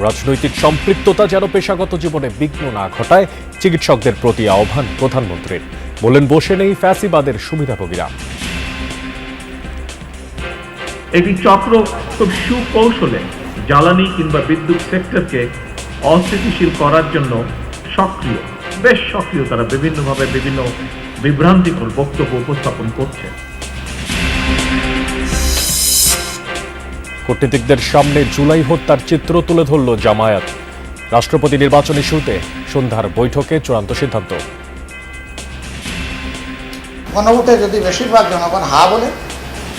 রাজনৈতিক সম্পৃক্ততা যেন পেশাগত জীবনে বিঘ্ন না ঘটায় চিকিৎসকদের প্রতি আহ্বান প্রধানমন্ত্রীর। বলেন বসে নেই ফ্যাসিবাদের সুবিধাভোগীরা। একটি চক্র খুব সুকৌশলে জ্বালানি কিংবা বিদ্যুৎ সেক্টরকে অস্থিতিশীল করার জন্য বেশ সক্রিয় তারা বিভিন্নভাবে বিভিন্ন বিভ্রান্তিকর বক্তব্য উপস্থাপন করছে। কূটনীতিকদের সামনে জুলাই হত্যার চিত্র তুলে ধরল জামায়াত। রাষ্ট্রপতি নির্বাচন ইস্যুতে সন্ধ্যার বৈঠকে চূড়ান্ত সিদ্ধান্ত। গণভোটে যদি বেশিরভাগ জনগণ হা বলে,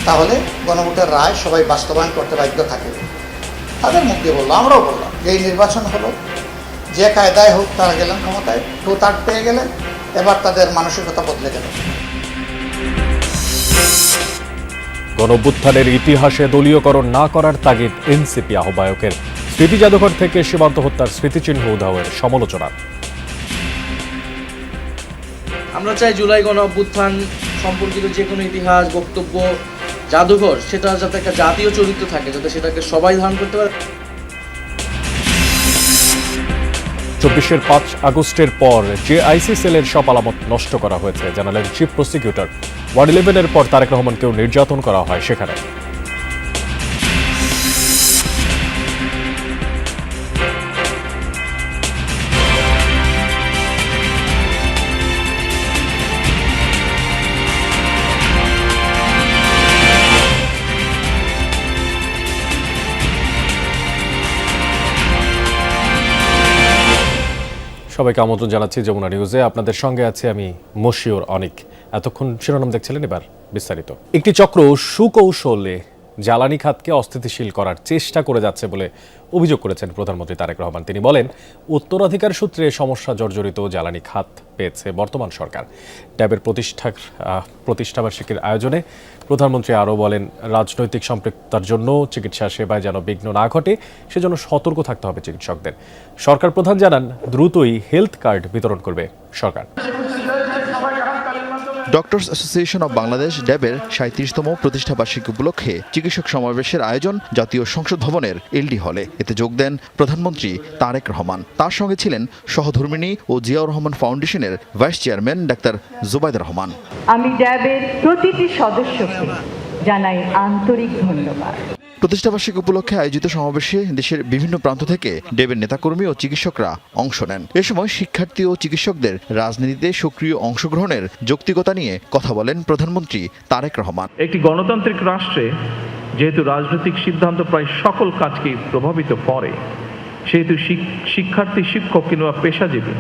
তাহলে গণভোটের রায় সবাই বাস্তবায়ন করতে বাধ্য থাকে। তাদের মুখ দিয়ে বললো, আমরাও বললাম যে এই নির্বাচন হলো, যে কায়দায় হোক তারা গেলেন ক্ষমতায়, 2/3 পেয়ে গেলেন, এবার তাদের মানসিকতা বদলে গেল। গণঅভ্যুত্থানের ইতিহাসে দলীয়করণ না করার তাগিদ এনসিপি আহ্বায়কের। স্মৃতি জাদুঘর থেকে সীমান্ত হত্যার স্মৃতিচিহ্ন উধাওয়ের সমালোচনা। আমরা চাই জুলাই গণঅভ্যুত্থান সম্পর্কিত যে কোনো ইতিহাস, বক্তব্য, জাদুঘর সেটা যাতে একটা জাতীয় চরিত্র থাকে, যাতে সেটাকে সবাই ধারণ করতে পারে। 24 5 আগস্টের পর যে আইসি সেলের সব আলামত নষ্ট করা হয়েছে জানালেন চিফ প্রসিকিউটর। 111-এর পর তারেক রহমানকেও নির্যাতন করা হয় সেখানে। সবাইকে আমন্ত্রণ জানাচ্ছি যমুনা নিউজে। আপনাদের সঙ্গে আছি আমি মশিউর অনিক। এতক্ষণ শিরোনাম দেখছিলেন, এবার বিস্তারিত। একটি চক্র সুকৌশলে জ্বালানি খাতকে অস্থিতিশীল করার চেষ্টা করে যাচ্ছে বলে অভিযোগ করেছেন প্রধানমন্ত্রী তারেক রহমান। তিনি বলেন, উত্তরাধিকার সূত্রে সমস্যা জর্জরিত জ্বালানি খাত পেয়েছে বর্তমান সরকার। ট্যাবের প্রতিষ্ঠাবার্ষিকীর আয়োজনে প্রধানমন্ত্রী আরও বলেন, রাজনৈতিক সম্পৃক্ততার জন্য চিকিৎসা সেবায় যেন বিঘ্ন না ঘটে সেজন্য সতর্ক থাকতে হবে চিকিৎসকদের। সরকার প্রধান জানান, দ্রুতই হেলথ কার্ড বিতরণ করবে সরকার। ডক্টরস অ্যাসোসিয়েশন অব বাংলাদেশ ড্যাবের 37তম প্রতিষ্ঠাবার্ষিকী উপলক্ষে চিকিৎসক সমাবেশের আয়োজন জাতীয় সংসদ ভবনের এলডি হলে। এতে যোগ দেন প্রধানমন্ত্রী তারেক রহমান। তার সঙ্গে ছিলেন সহধর্মিণী ও জিয়াউর রহমান ফাউন্ডেশনের vice chairman doctor Zubaida Rahman. আমি ড্যাবের প্রতিটি সদস্যকে জানাই আন্তরিক ধন্যবাদ। প্রতিষ্ঠাবার্ষিকী উপলক্ষে আয়োজিত সমাবেশে দেশের বিভিন্ন প্রান্ত থেকে ড্যাবের নেতাকর্মী ও চিকিৎসকরা অংশ নেন। এ সময় শিক্ষার্থী ও চিকিৎসকদের রাজনীতিতে সক্রিয় অংশগ্রহণের যৌক্তিকতা নিয়ে কথা বলেন প্রধানমন্ত্রী তারেক রহমান। একটি গণতান্ত্রিক রাষ্ট্রে যেহেতু রাজনৈতিক সিদ্ধান্ত প্রায় সকল কাজকেই প্রভাবিত করে, সেহেতু শিক্ষার্থী, শিক্ষক কিংবা পেশাজীবী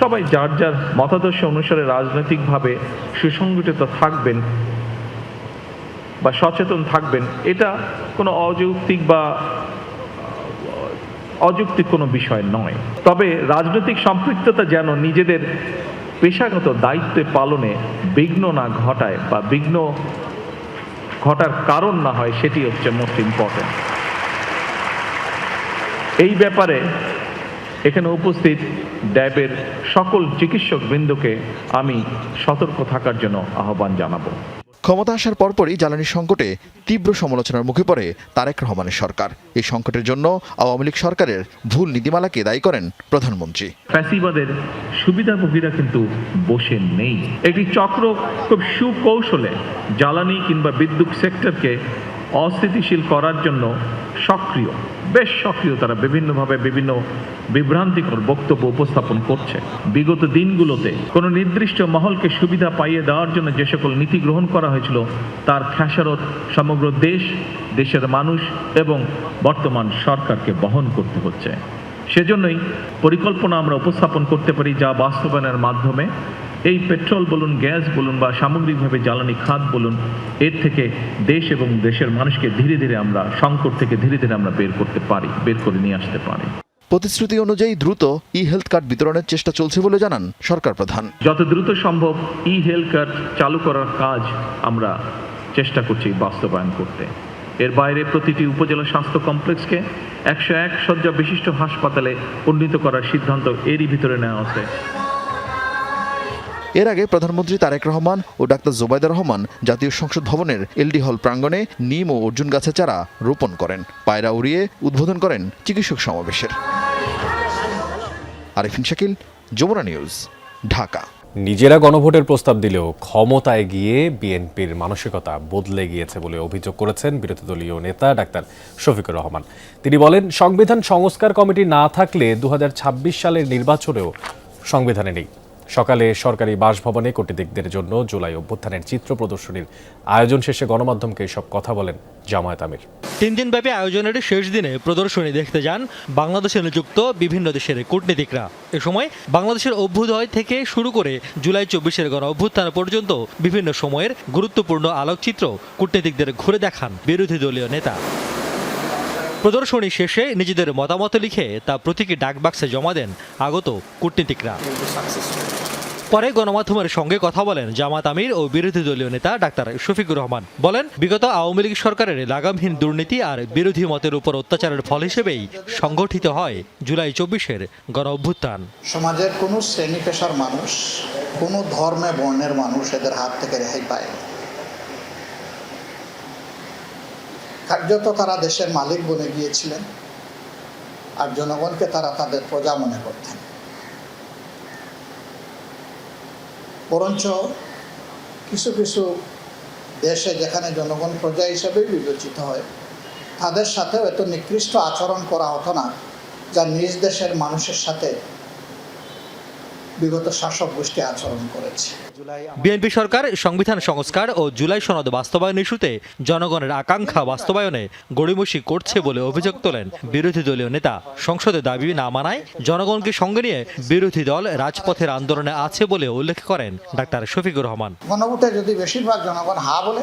সবাই যার যার মতাদর্শ অনুসারে রাজনৈতিকভাবে সুসংগঠিত থাকবেন বা সচেতন থাকবেন। এটা কোনো অযৌক্তিক কোনো বিষয় নয়। তবে রাজনৈতিক সম্পৃক্ততা যেন নিজেদের পেশাগত দায়িত্ব পালনে বিঘ্ন না ঘটায় বা বিঘ্ন ঘটার কারণ না হয়, সেটি হচ্ছে মোস্ট ইম্পর্টেন্ট। এই ব্যাপারে এখানে উপস্থিত ড্যাবের সকল চিকিৎসক বৃন্দকে আমি সতর্ক থাকার জন্য আহ্বান জানাবো। ক্ষমতা আসার পরপরই জ্বালানি সংকটে তীব্র সমালোচনার মুখে পড়ে তারেক রহমানের সরকার। এই সংকটের জন্য আওয়ামী লীগ সরকারের ভুল নীতিমালাকে দায়ী করেন প্রধানমন্ত্রী। ফ্যাসিবাদের সুবিধাভোগীরা কিন্তু বসে নেই। একটি চক্র খুব সুকৌশলে জ্বালানি কিংবা বিদ্যুৎ সেক্টরকে অস্থিতিশীল করার জন্য বেশ সক্রিয় তারা বিভিন্নভাবে বিভিন্ন বিভ্রান্তিকর বক্তব্য উপস্থাপন করছে। বিগত দিনগুলোতে কোনো নির্দিষ্ট মহলকে সুবিধা পাইয়ে দেওয়ার জন্য যে সকল নীতি গ্রহণ করা হয়েছিল, তার খেসারত সমগ্র দেশের মানুষ এবং বর্তমান সরকারকে বহন করতে হচ্ছে। সেজন্যই পরিকল্পনা আমরা উপস্থাপন করতে পারি, যা বাস্তবায়নের মাধ্যমে এই পেট্রোল বলুন, গ্যাস বলুন বা সামগ্রিকভাবে জ্বালানি খাত বলুন, এর থেকে দেশ এবং দেশের মানুষকে ধীরে ধীরে আমরা সংকট থেকে আমরা বের করে নিয়ে আসতে পারি। প্রতিশ্রুতি অনুযায়ী দ্রুত ই হেলথ কার্ড বিতরণের চেষ্টা চলছে বলে জানান সরকার প্রধান। যত দ্রুত সম্ভব ই হেলথ কার্ড চালু করার কাজ আমরা চেষ্টা করছি বাস্তবায়ন করতে। এর বাইরে প্রতিটি উপজেলা স্বাস্থ্য কমপ্লেক্সকে 101 শয্যা বিশিষ্ট হাসপাতালে উন্নীত করার সিদ্ধান্ত এরই ভিতরে নেওয়া হচ্ছে। এর আগে প্রধানমন্ত্রী তারেক রহমান ও ডাক্তার জোবাইদা রহমান জাতীয় সংসদ ভবনের এলডি হল প্রাঙ্গণে নিম ও অর্জুন গাছের চারা রোপণ করেন। পায়রা উড়িয়ে উদ্বোধন করেন চিকিৎসক সমাবেশের। আরিফিন শাকিল, যমুনা নিউজ, ঢাকা। নিজেরা গণভোটের প্রস্তাব দিলেও ক্ষমতায় গিয়ে বিএনপির মানসিকতা বদলে গিয়েছে বলে অভিযোগ করেছেন বিরোধী দলীয় নেতা ডাক্তার শফিকুর রহমান। তিনি বলেন, সংবিধান সংস্কার কমিটি না থাকলে 2026 সালের নির্বাচনেও সংবিধানে নেই। সকালে সরকারি বাসভবনে কূটনীতিকদের জন্য জুলাই অভ্যুত্থানের চিত্র প্রদর্শনীর আয়োজন শেষে গণমাধ্যমকে এসব কথা বলেন জামায়াত আমির। 3 দিনব্যাপী আয়োজনের শেষ দিনে প্রদর্শনী দেখতে যান বাংলাদেশে নিযুক্ত বিভিন্ন দেশের কূটনীতিকরা। এ সময় বাংলাদেশের অভ্যুদয় থেকে শুরু করে জুলাই 24-এর গণ অভ্যুত্থান পর্যন্ত বিভিন্ন সময়ের গুরুত্বপূর্ণ আলোকচিত্র কূটনীতিকদের ঘুরে দেখান বিরোধী দলীয় নেতা। প্রদর্শনী শেষে নিজেদের মতামত লিখে তা প্রতীকী ডাকবাক্সে জমা দেন আগত কূটনীতিকরা। পরে গণমাধ্যমের সঙ্গে কথা বলেন জামাত আমির ও বিরোধী দলীয় নেতা ডাক্তার শফিকুর রহমান। বলেন, বিগত আওয়ামী লীগ সরকারের লাগামহীন দুর্নীতি আর বিরোধী মতের উপর অত্যাচারের ফল হিসেবেই সংগঠিত হয় জুলাই 24-এর গণ অভ্যুত্থান। সমাজের কোনো শ্রেণী পেশার মানুষ, কোনো ধর্মে বর্ণের মানুষ এদের হাত থেকে রেহাই পায়। কার্যত তারা দেশের মালিক বনে গিয়েছিলেন আর জনগণকে তারা তাদের প্রজা মনে করতেন। বরঞ্চ কিছু কিছু দেশে যেখানে জনগণ প্রজা হিসেবে বিবেচিত হয়, তাদের সাথেও এত নিকৃষ্ট আচরণ করা হতো না যা নিজ দেশের মানুষের সাথে বিগত শাসক গোষ্ঠী আচরণ করেছে। বিএনপি সরকার সংবিধান সংস্কার ও জুলাই সনদ বাস্তবায়ন ইস্যুতে জনগণের আকাঙ্ক্ষা বাস্তবায়নে গড়িমসি করছে বলে অভিযোগ তোলেন বিরোধী দলীয় নেতা। সংসদে দাবি না মানায় জনগণকে সঙ্গে নিয়ে বিরোধী দল রাজপথের আন্দোলনে আছে বলে উল্লেখ করেন ডাক্তার শফিকুর রহমান। গণভোটে যদি বেশিরভাগ জনগণ হা বলে,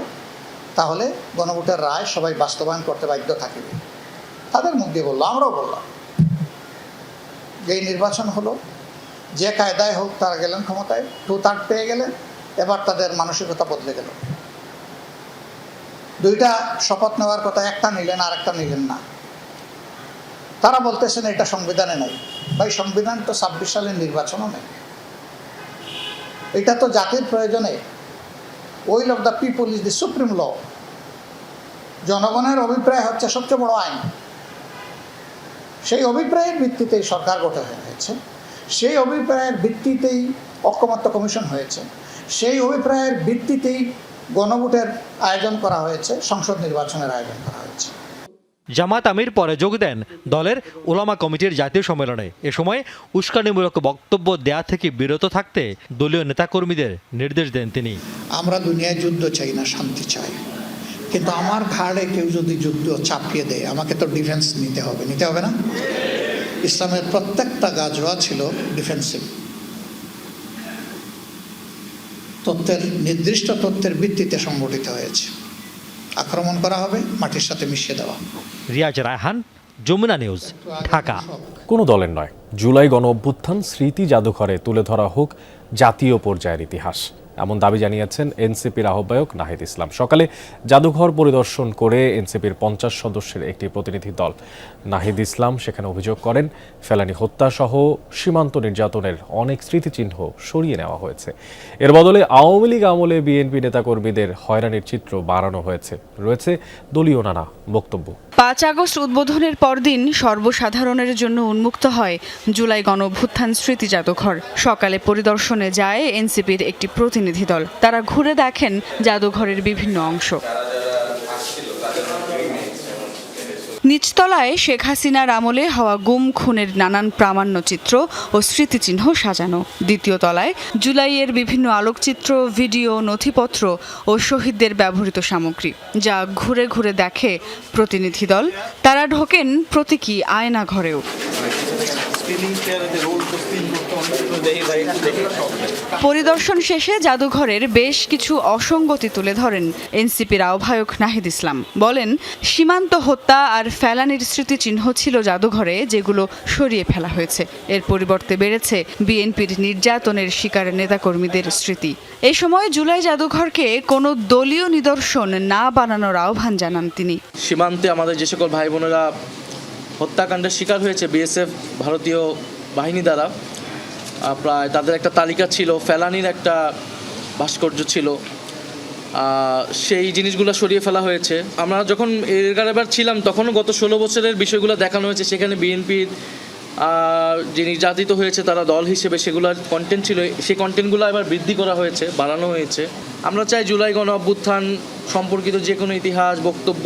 তাহলে গণভোটের রায় সবাই বাস্তবায়ন করতে বাধ্য থাকবে। তাদের মুখ দিয়ে বললো, আমরাও বললাম যে এই নির্বাচন হলো, যে কায়দায় হোক তারা গেলেন ক্ষমতায়, 2/3 পেয়ে গেলেন, এবার তাদের মানসিকতা বদলে গেল। দুইটা শপথ নেওয়ার কথা, একটা নিলেন আর একটা নিলেন না। তারা বলতেছেন এটা সংবিধানে নেই। ভাই, সংবিধান তো 26 সালের নির্বাচনও নেই। এটা তো জাতির প্রয়োজনে, will of the people is the supreme law. জনগণের অভিপ্রায় হচ্ছে সবচেয়ে বড় আইন। সেই অভিপ্রায়ের ভিত্তিতেই সরকার গঠন হয়েছে, সেই অভিপ্রায়ের ভিত্তিতেই ঐকমত্য কমিশন হয়েছে, সেই অভিপ্রায়ের ভিত্তিতেই গণভোটের আয়োজন করা হয়েছে, সংসদ নির্বাচনের আয়োজন করা হয়েছে। জামাত আমির পরে যোগ দেন দলের ওলামা কমিটির জাতীয় সম্মেলনে। এ সময় উস্কানিমূলক বক্তব্য দেয়া থেকে বিরত থাকতে দলীয় নেতাকর্মীদের নির্দেশ দেন তিনি। আমরা দুনিয়ায় যুদ্ধ চাই না, শান্তি চাই। কিন্তু আমার ঘাড়ে কেউ যদি যুদ্ধ চাপিয়ে দেয়, আমাকে তো ডিফেন্স নিতে হবে না? ইসলামের প্রত্যেকটা গাজওয়া ছিল ডিফেন্সিভ। নির্দিষ্ট তথ্যের ভিত্তিতে সংগঠিত হয়েছে। আক্রমণ করা হবে, মাটির সাথে মিশিয়ে দেওয়া। রিয়াজ রায়হান, যমুনা নিউজ, ঢাকা। কোনো দলের নয়, জুলাই গণ অভ্যুত্থান স্মৃতি জাদুঘরে তুলে ধরা হোক জাতীয় পর্যায়ের ইতিহাস, এমন দাবি জানিয়েছেন এনসিপির আহ্বায়ক নাহিদ ইসলাম। সকালে জাদুঘর পরিদর্শন করে এনসিপির 50 সদস্যের একটি প্রতিনিধি দল। নাহিদ ইসলাম সেখানে অভিযোগ করেন, ফেলানী হত্যা সহ সীমান্ত নির্যাতনের অনেক স্মৃতিচিহ্ন সরিয়ে নেওয়া হয়েছে। এর বদলে আওয়ামী লীগ আমলে বিএনপি নেতাকর্মীদের হয়রানির চিত্র বাড়ানো হয়েছে। রয়েছে দলীয় নানা বক্তব্য। 5 আগস্ট উদ্বোধনের পরদিন সর্বসাধারণের জন্য উন্মুক্ত হয় জুলাই গণ অভ্যুত্থান স্মৃতি জাদুঘর। সকালে পরিদর্শনে যায় এনসিপির একটি প্রতিনিধি দল। তারা ঘুরে দেখেন জাদুঘরের বিভিন্ন অংশ। নিচতলায় শেখ হাসিনার আমলে হওয়া গুম খুনের নানান প্রামাণ্যচিত্র ও স্মৃতিচিহ্ন সাজানো। দ্বিতীয় তলায় জুলাইয়ের বিভিন্ন আলোকচিত্র, ভিডিও, নথিপত্র ও শহীদদের ব্যবহৃত সামগ্রী, যা ঘুরে ঘুরে দেখে প্রতিনিধি দল। তারা ঢোকেন প্রতীকী আয়না ঘরেও। পরিদর্শন শেষে জাদুঘরের বেশ কিছু অসঙ্গতি তুলে ধরেন এনসিপির আহ্বায়ক নাহিদ ইসলাম। বলেন, সীমান্ত হত্যা আর ফেলানির স্মৃতিচিহ্ন ছিল জাদুঘরে, যেগুলো সরিয়ে ফেলা হয়েছে। এর পরিবর্তে বেড়েছে বিএনপির নির্যাতনের শিকার নেতাকর্মীদের স্মৃতি। এই সময় জুলাই জাদুঘরকে কোনো দলীয় নিদর্শন না বানানোর আহ্বান জানান তিনি। সীমান্তে আমাদের যে সকল ভাই বোনেরা হত্যাকাণ্ডের শিকার হয়েছে বিএসএফ ভারতীয় বাহিনী দ্বারা, প্রায় তাদের একটা তালিকা ছিল, ফেলানির একটা ভাস্কর্য ছিল, সেই জিনিসগুলো সরিয়ে ফেলা হয়েছে। আমরা যখন এবার ছিলাম তখনও গত 16 বছরের বিষয়গুলো দেখানো হয়েছে। সেখানে বিএনপির যিনি নির্যাতিত হয়েছে তারা দল হিসেবে সেগুলোর কন্টেন্ট ছিল, সেই কন্টেন্টগুলো এবার বৃদ্ধি করা হয়েছে, বাড়ানো হয়েছে। আমরা চাই জুলাই গণ অভ্যুত্থান সম্পর্কিত যে কোনো ইতিহাস, বক্তব্য,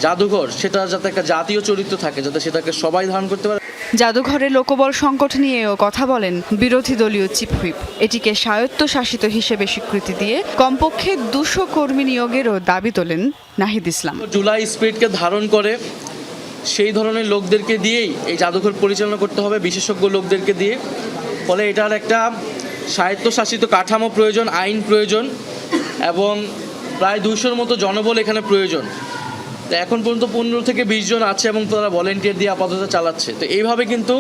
জাদুঘর সেটা যাতে একটা জাতীয় চরিত্র থাকে, যাতে সেটাকে সবাই ধারণ করতে পারে। জাদুঘরে লোকবল সংকট নিয়েও কথা বলেন বিরোধী দলীয় চিফ হুইপ। এটিকে স্বায়ত্তশাসিত হিসেবে স্বীকৃতি দিয়ে কমপক্ষে 200 কর্মী নিয়োগেরও দাবি তোলেন নাহিদ ইসলাম। জুলাই স্পিরিটকে ধারণ করে সেই ধরনের লোকদেরকে দিয়েই এই জাদুঘর পরিচালনা করতে হবে, বিশেষজ্ঞ লোকদেরকে দিয়ে। ফলে এটার একটা স্বায়ত্তশাসিত কাঠামো প্রয়োজন, আইন প্রয়োজন, এবং প্রায় 200-র মতো জনবল এখানে প্রয়োজন। তো এখন পর্যন্ত 15 থেকে 20 জন আছে এবং তারা ভলেন্টিয়ার দিয়ে আপাতত চালাচ্ছে। তো এইভাবে কিন্তু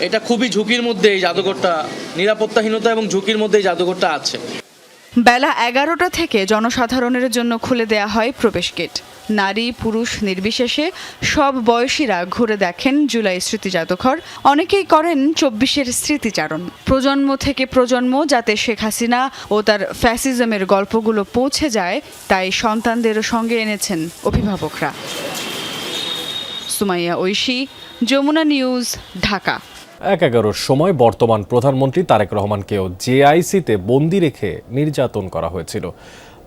এটা খুবই ঝুঁকির মধ্যে এই জাদুঘরটা, নিরাপত্তাহীনতা এবং ঝুঁকির মধ্যে এই জাদুঘরটা আছে। বেলা 11টা থেকে জনসাধারণের জন্য খুলে দেয়া হয় প্রবেশ গেট। নারী পুরুষ নির্বিশেষে সব বয়সীরা ঘুরে দেখেন জুলাই স্মৃতি জাদুঘর। অনেকেই করেন 24-এর স্মৃতিচারণ। প্রজন্ম থেকে প্রজন্ম যাতে শেখ হাসিনা ও তার ফ্যাসিজমের গল্পগুলো পৌঁছে যায়, তাই সন্তানদেরও সঙ্গে এনেছেন অভিভাবকরা। সুমাইয়া ঐশী, যমুনা নিউজ, ঢাকা। 11টার সময় বর্তমান প্রধানমন্ত্রী তারেক রহমানকেও জেআইসিতে বন্দি রেখে নির্যাতন করা হয়েছিল।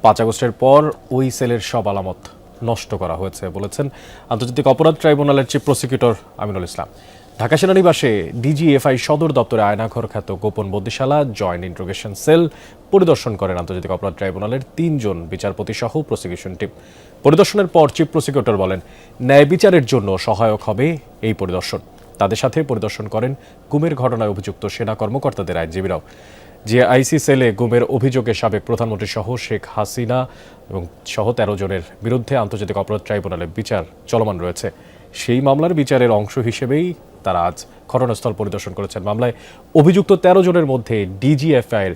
5 আগস্টের পর ওই সেলের সব আলামত নষ্ট করা হয়েছে বলেছেন আন্তর্জাতিক অপরাধ ট্রাইব্যুনালের চিফ প্রসিকিউটর আমিনুল ইসলাম। ঢাকা সেনানিবাসে ডিজিএফআই সদর দপ্তরে আয়নাঘর খ্যাত গোপন বন্দিশালা জয়েন্ট ইন্ট্রোগেশন সেল পরিদর্শন করেন আন্তর্জাতিক অপরাধ ট্রাইব্যুনালের 3 জন বিচারপতি সহ প্রসিকিউশন টিম। পরিদর্শনের পর চিফ প্রসিকিউটর বলেন, ন্যায় বিচারের জন্য সহায়ক হবে এই পরিদর্শন। তাদের সাথে পরিদর্শন করেন গুমের ঘটনায় অভিযুক্ত সেনা কর্মকর্তাদের আইনজীবীরাও। জেআইসি সেলে গুমের অভিযোগে সাবেক প্রধানমন্ত্রী সহ শেখ হাসিনা এবং সহ 13 জনের বিরুদ্ধে আন্তর্জাতিক অপরাধ ট্রাইব্যুনালে বিচার চলমান রয়েছে। সেই মামলার বিচারের অংশ হিসেবেই তারা আজ ঘটনাস্থল পরিদর্শন করেছেন। মামলায় অভিযুক্ত 13 জনের মধ্যে ডিজিএফআই এর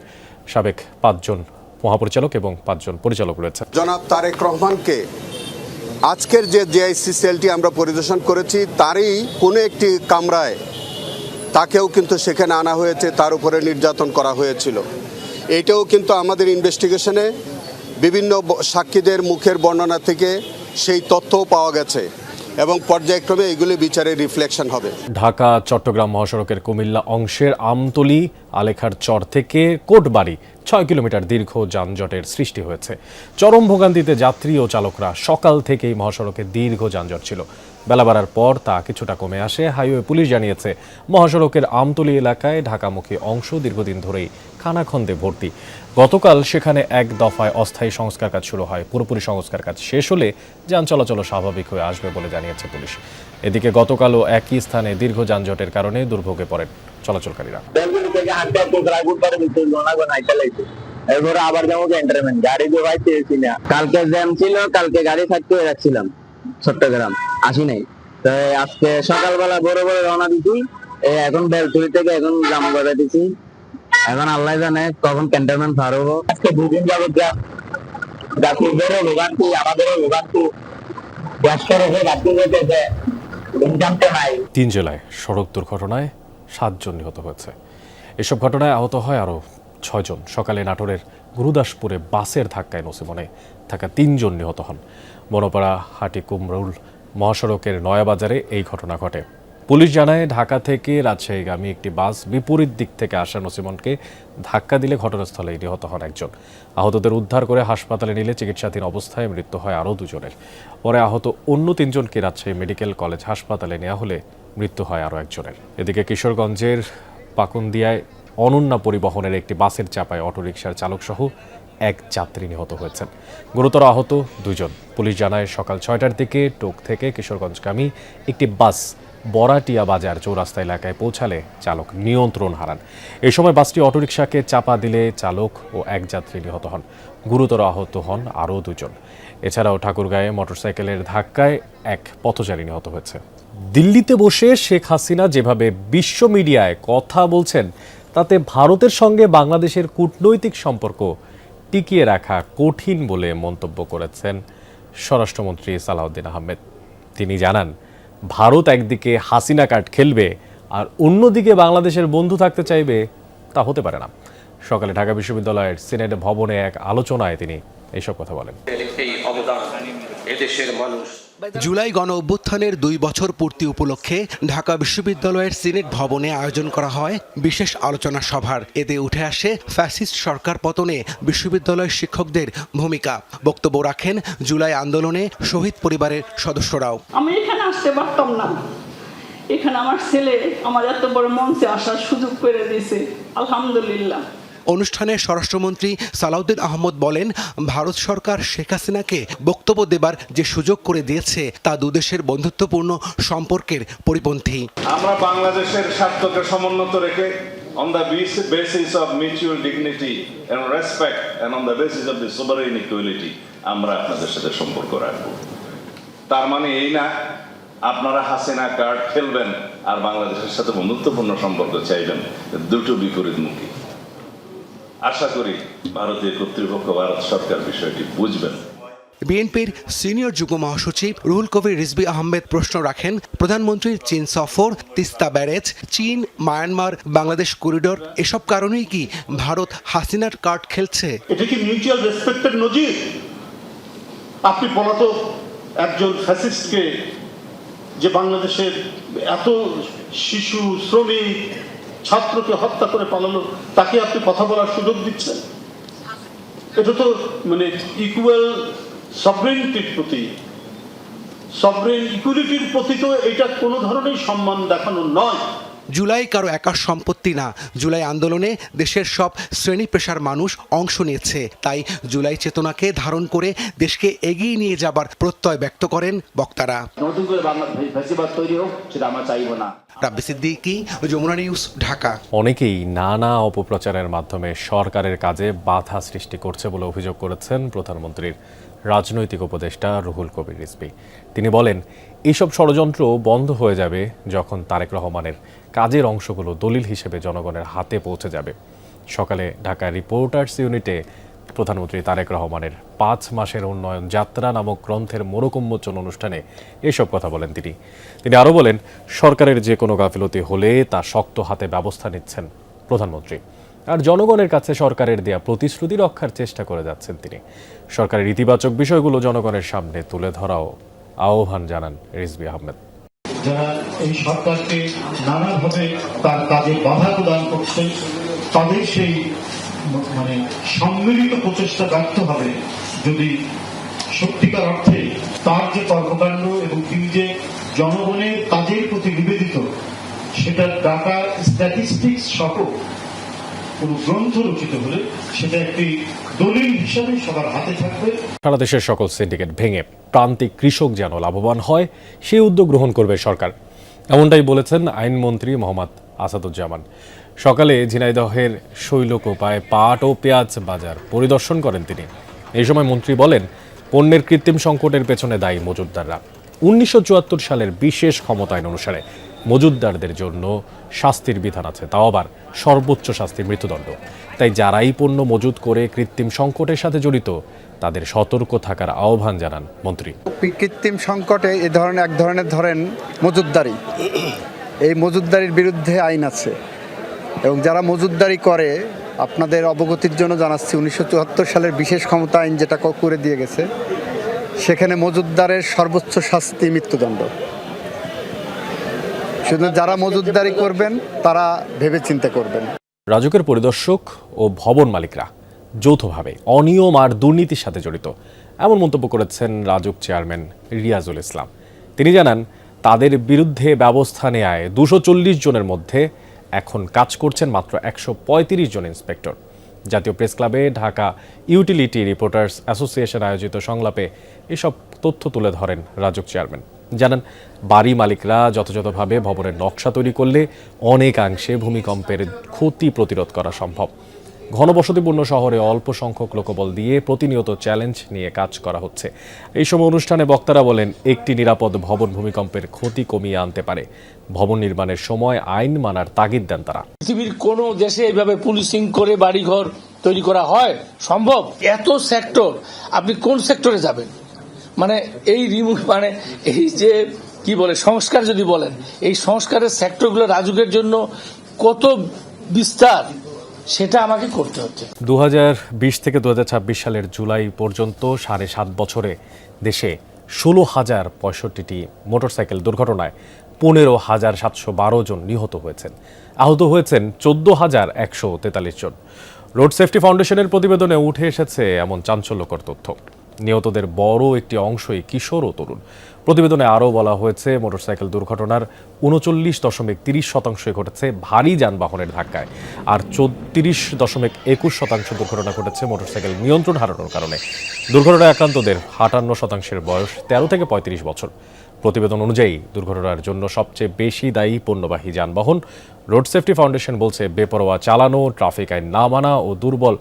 সাবেক 5 জন মহাপরিচালক এবং 5 জন পরিচালক রয়েছে। জনাব তারেক রহমানকে আজকের যে জেআইসি সেলটি আমরা পরিদর্শন করেছি তারই কোনো একটি কামরায় তাকেও কিন্তু সেখানে আনা হয়েছে, তার উপরে নির্যাতন করা হয়েছিল। এটাও কিন্তু আমাদের ইনভেস্টিগেশনে বিভিন্ন সাক্ষীদের মুখের বর্ণনা থেকে সেই তথ্যও পাওয়া গেছে এবং পর্যায়ক্রমে এগুলি বিচারে রিফ্লেকশন হবে। ঢাকা চট্টগ্রাম মহাসড়কের কুমিল্লা অংশের আমতলী আলেখার চর থেকে কোটবাড়ি 6 কিলোমিটার দীর্ঘ যানজটের সৃষ্টি হয়েছে। চরম ভোগান্তিতে যাত্রী ও চালকরা। সকাল থেকেই মহাসড়কে দীর্ঘ যানজট ছিল। বেলা বাড়ার পর তা কিছুটা কমে আসে। হাইওয়ে পুলিশ জানিয়েছে, মহাসড়কের আমতলী এলাকায় ঢাকামুখী অংশ দীর্ঘদিন ধরেই খানাখন্দে ভর্তি। গতকাল সেখানে এক দফায় অস্থায়ী সংস্কার কাজ শুরু হয়। পুরোপুরি সংস্কার কাজ শেষ হলে যান চলাচল স্বাভাবিক হয়ে আসবে বলে জানিয়েছে পুলিশ। এদিকে গতকালও একই স্থানে দীর্ঘ যানজটের কারণে দুর্ভোগে পড়েন চলাচলকারীরা। আবার যাবো এন্টারমেন্ট গাড়ি জোগাই পেয়েছি না। কালকে জ্যাম ছিল, কালকে গাড়ি থাকতে যাচ্ছিলাম চট্টগ্রাম, আসি নাই। তো আজকে সকালবেলা বড় বড় রওনা দিচ্ছি, এখন বেলতুলি থেকে এখন জামা করে দিচ্ছি। এখন আল্লাহ জানে কখন ক্যান্টনমেন্ট পার হবো। আজকে 2 দিন যাবত যাত্রীদেরও ভোগান্তি, আমাদেরও ভোগান্তি। নাই। 3 জেলায় সড়ক দুর্ঘটনায় 7 জন নিহত হয়েছে। এসব ঘটনায় আহত হয় আরও 6 জন। সকালে নাটোরের গুরুদাসপুরে বাসের ধাক্কায় নসিমনে থাকা 3 জন নিহত হন। বনপাড়া হাটি কুমরুল মহাসড়কের নয়াবাজারে এই ঘটনা ঘটে। পুলিশ জানায়, ঢাকা থেকে রাজশাহীগামী একটি বাস বিপরীত দিক থেকে আসা নসিমনকে ধাক্কা দিলে ঘটনাস্থলে নিহত হন 1 জন। আহতদের উদ্ধার করে হাসপাতালে নিলে চিকিৎসাধীন অবস্থায় মৃত্যু হয় আরও 2 জনের। পরে আহত অন্য 3 জনকে রাজশাহী মেডিকেল কলেজ হাসপাতালে নেওয়া হলে মৃত্যু হয় আরও 1 জনের। এদিকে কিশোরগঞ্জের পাকুন্দিয়ায় অনন্যা পরিবহনের একটি বাসের চাপায় অটোরিকশার চালকসহ 1 যাত্রী নিহত হয়েছেন। গুরুতর আহত 2 জন। পুলিশ জানায়, সকাল 6টার দিকে টোক থেকে কিশোরগঞ্জগামী একটি বাস বরাটিয়া বাজার চৌরাস্তা এলাকায় পৌঁছালে চালক নিয়ন্ত্রণ হারান। এই সময় বাসটি অটোরিকশাকে চাপা দিলে চালক ও 1 যাত্রী নিহত হন। গুরুতর আহত হন আরও 2 জন। এছাড়াও ঠাকুরগাঁয়ে মোটরসাইকেলের ধাক্কায় 1 পথচারী নিহত হয়েছে। দিল্লিতে বসে শেখ হাসিনা যেভাবে বিশ্ব মিডিয়ায় কথা বলছেন, তাতে ভারতের সঙ্গে বাংলাদেশের কূটনৈতিক সম্পর্ক টিকিয়ে রাখা কঠিন বলে মন্তব্য করেছেন স্বরাষ্ট্রমন্ত্রী সালাউদ্দিন আহমেদ। তিনি জানান, ভারত একদিকে হাসিনা কার্ড খেলবে আর অন্যদিকে বাংলাদেশের বন্ধু থাকতে চাইবে তা হতে পারে না। সকালে ঢাকা বিশ্ববিদ্যালয়ের সিনেট ভবনে এক আলোচনায় তিনি এইসব কথা বলেন। জুলাই গণ অভ্যুত্থানের 2 বছর পূর্তি উপলক্ষে ঢাকা বিশ্ববিদ্যালয়ের সিনেট ভবনে আয়োজন করা হয় বিশেষ আলোচনা সভার। এতে উঠে আসে ফ্যাসিস্ট সরকার পতনে বিশ্ববিদ্যালয়ের শিক্ষকদের ভূমিকা। বক্তব্য রাখেন জুলাই আন্দোলনে শহীদ পরিবারের সদস্যরাও। আমি এখানে আসতে পারতাম না, এখানে আমার ছেলে আমার এত বড় মঞ্চে আসার সুযোগ করে দিয়েছে, আলহামদুলিল্লাহ। অনুষ্ঠানে স্বরাষ্ট্রমন্ত্রী সালাউদ্দিন আহমদ বলেন, ভারত সরকার শেখ হাসিনাকে বক্তব্য দেবার যে সুযোগ করে দিয়েছে তা দুদেশের বন্ধুত্বপূর্ণ সম্পর্কের পরিপন্থী। আমরা বাংলাদেশের স্বার্থকে সমুন্নত রেখে on the basis of mutual dignity and respect and on the basis of the sovereign equality আমরা আপনাদের সাথে সম্পর্ক রাখবো। তার মানে এই না আপনারা হাসিনা কার্ড খেলবেন আর বাংলাদেশের সাথে বন্ধুত্বপূর্ণ সম্পর্ক চাইবেন, দুটো বিপরীতমুখী। আশা করি ভারতীয় কর্তৃপক্ষ, ভারত সরকার বিষয়টি বুঝবেন। বিএনপির সিনিয়র যুগ্ম মহাসচিব রুহুল কবির রিজভী আহমেদ প্রশ্ন রাখেন, প্রধানমন্ত্রীর চীন সফর, তিস্তা ব্যারেজ, চীন মায়ানমার বাংলাদেশ করিডোর, এসব কারণেই কি ভারত হাসিনার কার্ড খেলছে? এটা কি মিউচুয়াল রেসপেক্টের নজির? আপনি পলাতক একজন ফ্যাসিস্টকে, যে বাংলাদেশের এত শিশু, শ্রমিক, ছাত্রকে হত্যা করে পালালো, তাকে আপনি কথা বলার সুযোগ দিচ্ছেন? এটা তো মানে ইকুয়াল সভরেনিটির প্রতি, সভরেন ইকুয়ালিটির প্রতি তো এটা কোনো ধরনের সম্মান দেখানো নয়। জুলাই কারো একার সম্পত্তি না। জুলাই আন্দোলনে দেশের সব শ্রেণী পেশার মানুষ অংশ নিয়েছে। তাই জুলাই চেতনাকে ধারণ করে দেশকে এগিয়ে নিয়ে যাবার প্রত্যয় ব্যক্ত করেন বক্তারা। নতুন করে ফ্যাসিবাদ তৈরি হোক সেটা আমরা চাইব না। রাব্বি সিদ্দিকী, যমুনা নিউজ, ঢাকা। অনেকেই নানা অপপ্রচারের মাধ্যমে সরকারের কাজে বাধা সৃষ্টি করছে বলে অভিযোগ করেছেন প্রধানমন্ত্রীর রাজনৈতিক উপদেষ্টা রুহুল কবির রিজভী। তিনি বলেন, এইসব ষড়যন্ত্র বন্ধ হয়ে যাবে যখন তারেক রহমানের কাজের অংশগুলো দলিল হিসেবে জনগণের হাতে পৌঁছে যাবে। সকালে ঢাকা রিপোর্টার্স ইউনিটে প্রধানমন্ত্রী তারেক রহমানের 5 মাসের উন্নয়ন যাত্রা নামক গ্রন্থের মোড়ক উন্মোচন অনুষ্ঠানে এসব কথা বলেন তিনি। তিনি আরও বলেন, সরকারের যে কোনো গাফিলতি হলে তা শক্ত হাতে ব্যবস্থা নিচ্ছেন প্রধানমন্ত্রী, আর জনগণের কাছে সরকারের দেয়া প্রতিশ্রুতি রক্ষার চেষ্টা করে যাচ্ছেন তিনি। সরকারের ইতিবাচক বিষয়গুলো জনগণের সামনে তুলে ধরাও আহ্বান জানান রিজভী আহমেদ। যারা এই সরকারকে নানাভাবে তার কাজে বাধা প্রদান করছে, তাদের সেই মানে সম্মিলিত প্রচেষ্টা ব্যর্থ হবে যদি সত্যিকার অর্থে তার যে কর্মকাণ্ড এবং তিনি যে জনগণের কাজের প্রতি নিবেদিত, সেটা ডাটা স্ট্যাটিস্টিক্স সহ কোন গ্রন্থ রচিত হলে সেটা একটি দলিল হিসাবে সবার হাতে থাকবে। সারা দেশের সকল সিন্ডিকেট ভেঙে প্রান্তিক কৃষক যেন লাভবান হয়, সেই উদ্যোগ গ্রহণ করবে সরকার, এমনটাই বলেছেন আইনমন্ত্রী মোহাম্মদ আসাদুজ্জামান। সকালে ঝিনাইদহের শৈলকুপায় পাট ও পেঁয়াজ বাজার পরিদর্শন করেন তিনি। এই সময় মন্ত্রী বলেন, পণ্যের কৃত্রিম সংকটের পেছনে দায়ী মজুতদাররা। 1974 সালের বিশেষ ক্ষমতায়ন অনুসারে মজুতদারদের জন্য শাস্তির বিধান আছে, তাও আবার সর্বোচ্চ শাস্তি মৃত্যুদণ্ড। তাই যারাই পণ্য মজুত করে কৃত্রিম সংকটের সাথে জড়িত তাদের সতর্ক থাকার আহ্বান জানান মন্ত্রী। কৃত্রিম সংকটে এক ধরনের ধরেন মজুতদারি, এই মজুতদারির বিরুদ্ধে আইন আছে এবং যারা মজুতদারি করে, আপনাদের অবগতির জন্য জানাচ্ছি, 1974 সালের বিশেষ ক্ষমতা আইন যেটা করে দিয়ে গেছে, সেখানে মজুতদারের সর্বোচ্চ শাস্তি মৃত্যুদণ্ড। শুধু যারা মজুতদারি করবেন তারা ভেবে চিন্তা করবেন। রাজুকের পরিদর্শক ও ভবন মালিকরা যৌথভাবে অনিয়ম আর দুর্নীতির সাথে জড়িত, এমন মন্তব্য করেছেন রাজুক চেয়ারম্যান রিয়াজুল ইসলাম। তিনি জানান, তাদের বিরুদ্ধে ব্যবস্থা নেয় 240 জনের মধ্যে এখন কাজ করছেন মাত্র 135 জন ইন্সপেক্টর। জাতীয় প্রেস ক্লাবে ঢাকা ইউটিলিটি রিপোর্টার্স অ্যাসোসিয়েশন আয়োজিত সংলাপে এসব তথ্য তুলে ধরেন রাজুক চেয়ারম্যান। জানান, বাড়ি মালিকরা যথাযথভাবে ভবনের নকশা তৈরি করলে অনেকাংশে ভূমিকম্পের ক্ষতি প্রতিরোধ করা সম্ভব। ঘনবসতিপূর্ণ শহরে অল্প সংখ্যক লোকবল দিয়ে প্রতিনিয়ত চ্যালেঞ্জ নিয়ে কাজ করা হচ্ছে। এই সময় অনুষ্ঠানে বক্তারা বলেন, একটি নিরাপদ ভবন ভূমিকম্পের ক্ষতি কমিয়ে আনতে পারে। ভবন নির্মাণের সময় আইন মানার তাগিদ দেন তারা। পৃথিবীর কোন দেশে এইভাবে পুলিশিং করে বাড়িঘর তৈরি করা হয় সম্ভব? এত সেক্টর, আপনি কোন সেক্টরে যাবেন? মানে এই মানে এই যে কি বলে সংস্কার যদি বলেন, এই সংস্কারের সেক্টরগুলো রাজুকের জন্য কত বিস্তার, সেটা আমাকে করতে হচ্ছে। 2020 থেকে 2026 সালের জুলাই পর্যন্ত 7.5 বছরে দেশে 16,065টি মোটরসাইকেল দুর্ঘটনায় 15,712 জন নিহত হয়েছেন, আহত হয়েছেন 14,143 জন। রোড সেফটি ফাউন্ডেশনের প্রতিবেদনে উঠে এসেছে এমন চাঞ্চল্যকর তথ্য। নিহতদের বড় একটি অংশই কিশোর ও তরুণ। প্রতিবেদনে আরও বলা হয়েছে, মোটরসাইকেল দুর্ঘটনার 39.30% ঘটেছে ভারী যানবাহনের ধাক্কায়, আর 34.21% দুর্ঘটনা ঘটেছে মোটরসাইকেল নিয়ন্ত্রণ হারানোর কারণে। দুর্ঘটনায় আক্রান্তদের 58% বয়স 13 থেকে 35 বছর। প্রতিবেদন অনুযায়ী দুর্ঘটনার জন্য সবচেয়ে বেশি দায়ী পণ্যবাহী যানবাহন। রোড সেফটি ফাউন্ডেশন বলছে, বেপরোয়া চালানো, ট্রাফিক আইন না মানা ও দুর্বল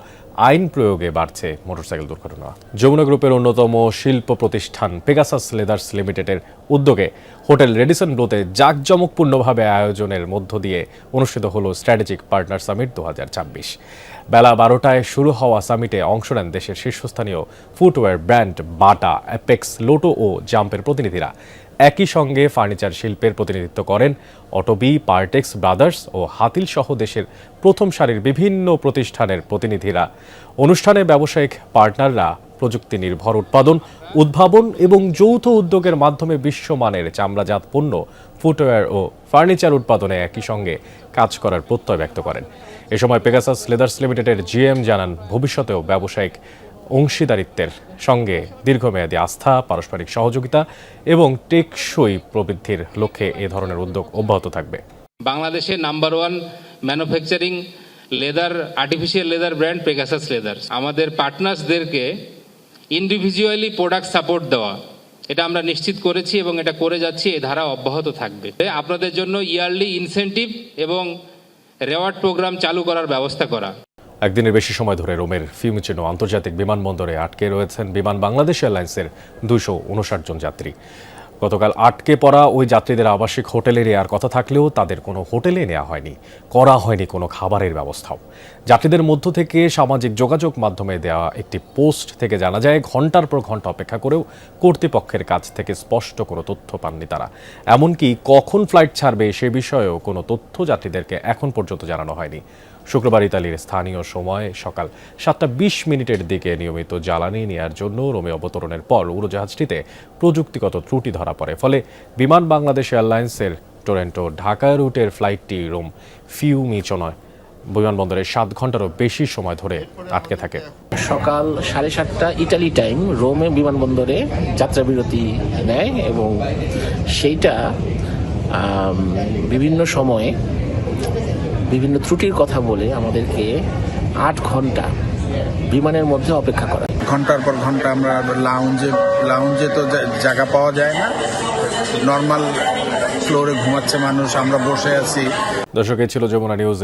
আইন প্রয়োগে বাড়ছে মোটরসাইকেল দুর্ঘটনা। যমুনা গ্রুপের অন্যতম শিল্প প্রতিষ্ঠান পেগাসাস লেদার্স লিমিটেডের উদ্যোগে হোটেল রেডিসন ব্লুতে জাঁকজমকপূর্ণভাবে আয়োজনের মধ্য দিয়ে অনুষ্ঠিত হলো স্ট্র্যাটেজিক পার্টনার সামিট 2026। বেলা 12টায় শুরু হওয়া সামিটে অংশ নেন দেশের শীর্ষস্থানীয় ফুটওয়্যার ব্র্যান্ড বাটা, অ্যাপেক্স, লোটো ও জাম্পের প্রতিনিধিরা। একই সঙ্গে ফার্নিচার শিল্পের প্রতিনিধিত্ব করেন অটোবি, পার্টেক্স ব্রাদার্স ও হাতিল সহ দেশের প্রথম সারির বিভিন্ন প্রতিষ্ঠানের প্রতিনিধিরা। অনুষ্ঠানে ব্যবসায়িক পার্টনাররা প্রযুক্তি নির্ভর উৎপাদন, উদ্ভাবন এবং যৌথ উদ্যোগের মাধ্যমে বিশ্বমানের চামড়াজাত পণ্য, ফুটওয়্যার ও ফার্নিচার উৎপাদনে একই সঙ্গে কাজ করার প্রত্যয় ব্যক্ত করেন। এ সময় পেগাসাস লেদার্স লিমিটেডের জিএম জানান, ভবিষ্যতেও ব্যবসায়িক অংশীদারিত্বের সঙ্গে দীর্ঘমেয়াদী আস্থা, পারস্পরিক সহযোগিতা এবং টেকসই প্রবৃদ্ধির লক্ষ্যে এ ধরনের উদ্যোগ অব্যাহত থাকবে। বাংলাদেশের number 1 manufacturing leather, artificial leather brand Pegasus leathers. আমাদের পার্টনার্সদেরকে ইন্ডিভিজুয়ালি প্রোডাক্ট সাপোর্ট দেওয়া, এটা আমরা নিশ্চিত করেছি এবং এটা করে যাচ্ছি, এই ধারা অব্যাহত থাকবে। আপনাদের জন্য ইয়ারলি ইনসেন্টিভ এবং রেওয়ার্ড প্রোগ্রাম চালু করার ব্যবস্থা করা। একদিনের বেশি সময় ধরে রোমের ফিউমিচিনো আন্তর্জাতিক বিমানবন্দরে আটকে রয়েছেন বিমান বাংলাদেশ এয়ারলাইন্সের 259 জন যাত্রী। গতকাল আটকে পড়া ওই যাত্রীদের আবাসিক হোটেলে নেওয়ার কথা থাকলেও তাদের কোনো হোটেলে নেওয়া হয়নি, করা হয়নি কোনো খাবারের ব্যবস্থাও। যাত্রীদের মধ্য থেকে সামাজিক যোগাযোগ মাধ্যমে দেওয়া একটি পোস্ট থেকে জানা যায়, ঘন্টার পর ঘন্টা অপেক্ষা করেও কর্তৃপক্ষের কাছ থেকে স্পষ্ট কোনো তথ্য পাননি তারা। এমনকি কখন ফ্লাইট ছাড়বে সে বিষয়েও কোনো তথ্য যাত্রীদেরকে এখন পর্যন্ত জানানো হয়নি। শুক্রবার ইতালির স্থানীয় সময় সকাল 7:20 দিকে নিয়মিত জ্বালানি নেওয়ার জন্য রোমে অবতরণের পর উড়োজাহাজটিতে প্রযুক্তিগত ত্রুটি ধরা পড়ে। ফলে বিমান বাংলাদেশ এয়ারলাইন্সের টরেন্টো ঢাকা রুটের ফ্লাইটটি রোম ফিউমিচিনো বিমানবন্দরে 7 ঘন্টারও বেশি সময় ধরে আটকে থাকে। সকাল 7:30 ইটালি টাইম রোমে বিমানবন্দরে যাত্রা বিরতি নেয় এবং সেইটা বিভিন্ন সময়ে বিভিন্ন ত্রুটির কথা বলে আমাদেরকে 8 ঘন্টা বিমানের মধ্যে অপেক্ষা করা। ঘন্টার পর ঘন্টা আমরা লাউঞ্জে তো জায়গা পাওয়া যায় না, নর্মাল ফ্লোরে ঘুমাচ্ছে মানুষ, আমরা বসে আছি। দর্শক, এই ছিল যমুনা নিউজ।